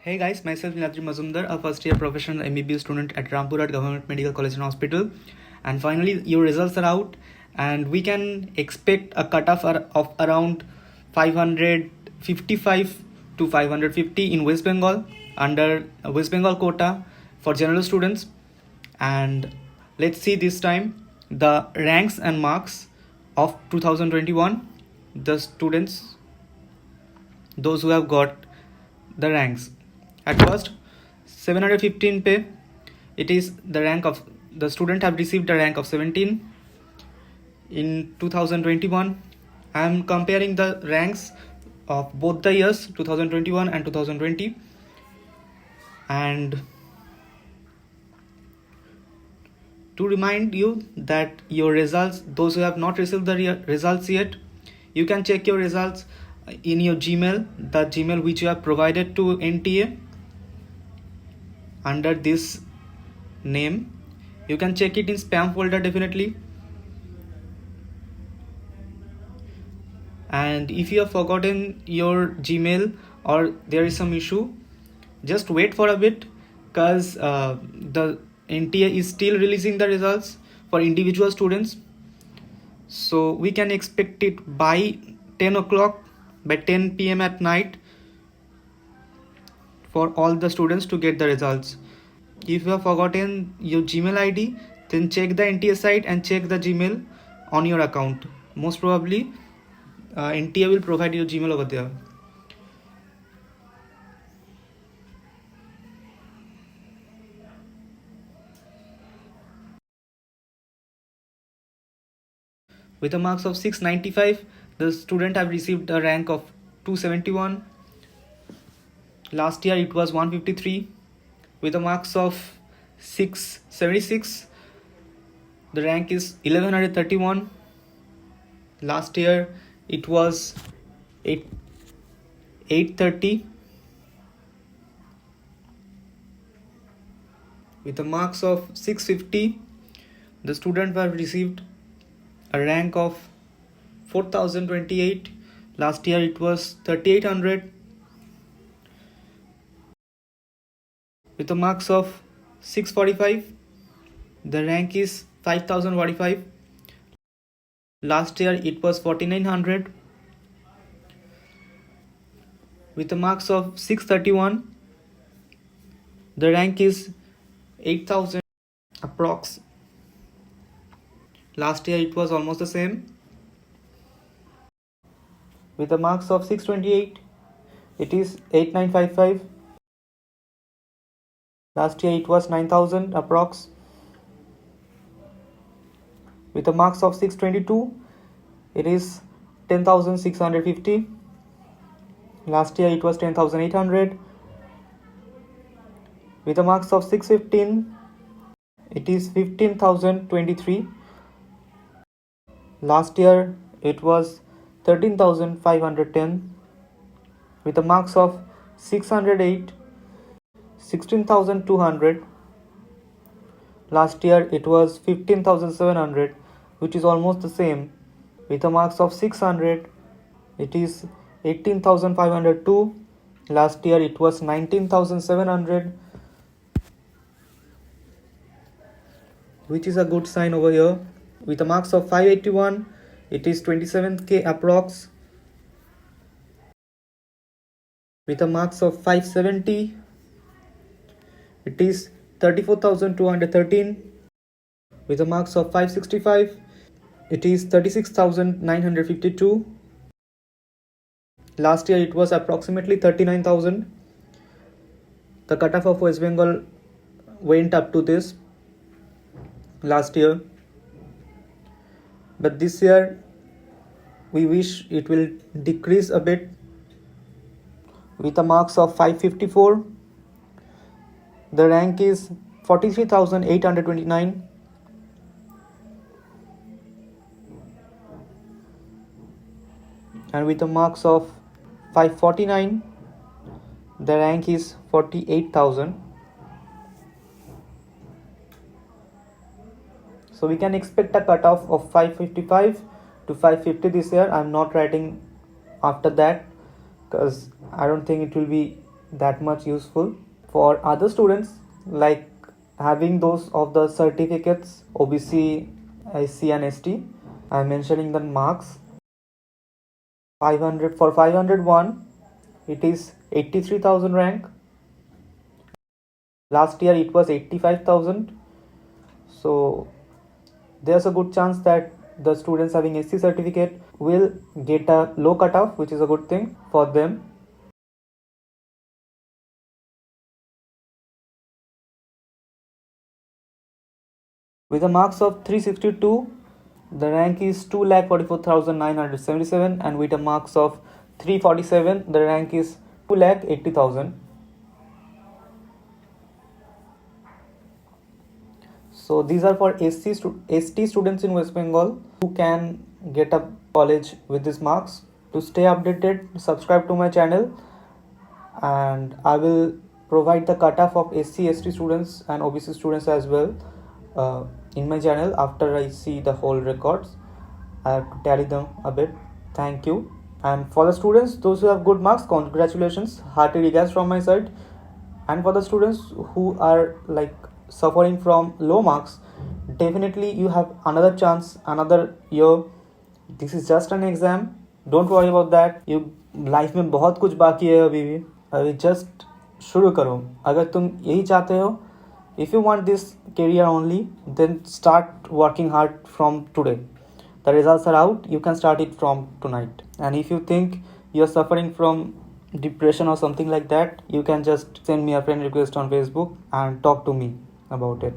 Hey guys, myself Niladri Mazumdar, a first year professional MBBS student at Rampurat Government Medical College and Hospital. And finally, your results are out, and we can expect a cutoff of around 555 to 550 in West Bengal under West Bengal quota for general students. And let's see this time the ranks and marks of 2021, the students, those who have got the ranks. At first, 715 pay, it is the rank of the student have received a rank of 17 in 2021. I am comparing the ranks of both the years 2021 and 2020, and to remind you that your results, those who have not received the results yet, you can check your results in your Gmail, the Gmail which you have provided to NTA under this name. You can check it in spam folder definitely. And if you have forgotten your Gmail or there is some issue, just wait for a bit, because the NTA is still releasing the results for individual students. So we can expect it by 10 o'clock, by 10 p.m. at night, for all the students to get the results. If you have forgotten your Gmail ID, then check the NTA site and check the Gmail on your account. Most probably NTA will provide your Gmail over there. With a marks of 695, the student have received a rank of 271. Last year it was 153. With a marks of 676, the rank is 1131. Last year it was 830. With the marks of 650, the student have received a rank of 4028. Last year it was 3800. With the marks of 645, the rank is 5045. Last year it was 4900. With the marks of 631, the rank is 8000 approx. Last year it was almost the same. With the marks of 628, it is 8955. Last year it was 9000 approx. With the marks of 622, it is 10650. Last year it was 10800. With the marks of 615, it is 15023. Last year it was 13510. With the marks of 608, 16200. Last year it was 15700, which is almost the same. With the marks of 600, it is 18502. Last year it was 19700, which is a good sign over here. With the marks of 581, it is 27k approx. With the marks of 570, it is 34,213. With the marks of 565, it is 36,952. Last year it was approximately 39,000. The cutoff of West Bengal went up to this last year, but this year we wish it will decrease a bit. With the marks of 554, the rank is 43,829. And with the marks of 549, the rank is 48,000. So we can expect a cutoff of 555 to 550 this year. I'm not writing after that because I don't think it will be that much useful. For other students, like having those of the certificates OBC, SC and ST, I'm mentioning the marks. 500 for 501, it is 83,000 rank. Last year it was 85,000. So there's a good chance that the students having SC certificate will get a low cutoff, which is a good thing for them. With a marks of 362, the rank is 2,44,977, and with a marks of 347, the rank is 2,80,000. So these are for ST students in West Bengal who can get a college with these marks. To stay updated, subscribe to my channel, and I will provide the cutoff of SC, ST students and OBC students as well in my channel. After I see the whole records, I have to tally them a bit. Thank you. And for the students, those who have good marks, congratulations, hearty regards from my side. And for the students who are like suffering from low marks, definitely you have another chance, another year. This is just an exam, don't worry about that. You life में बहुत कुछ बाकी है अभी just शुरू करो. अगर तुम यही चाहते हो, if you want this career only, then start working hard from today. The results are out, you can start it from tonight. And if you think you're suffering from depression or something like that, you can just send me a friend request on Facebook and talk to me about it.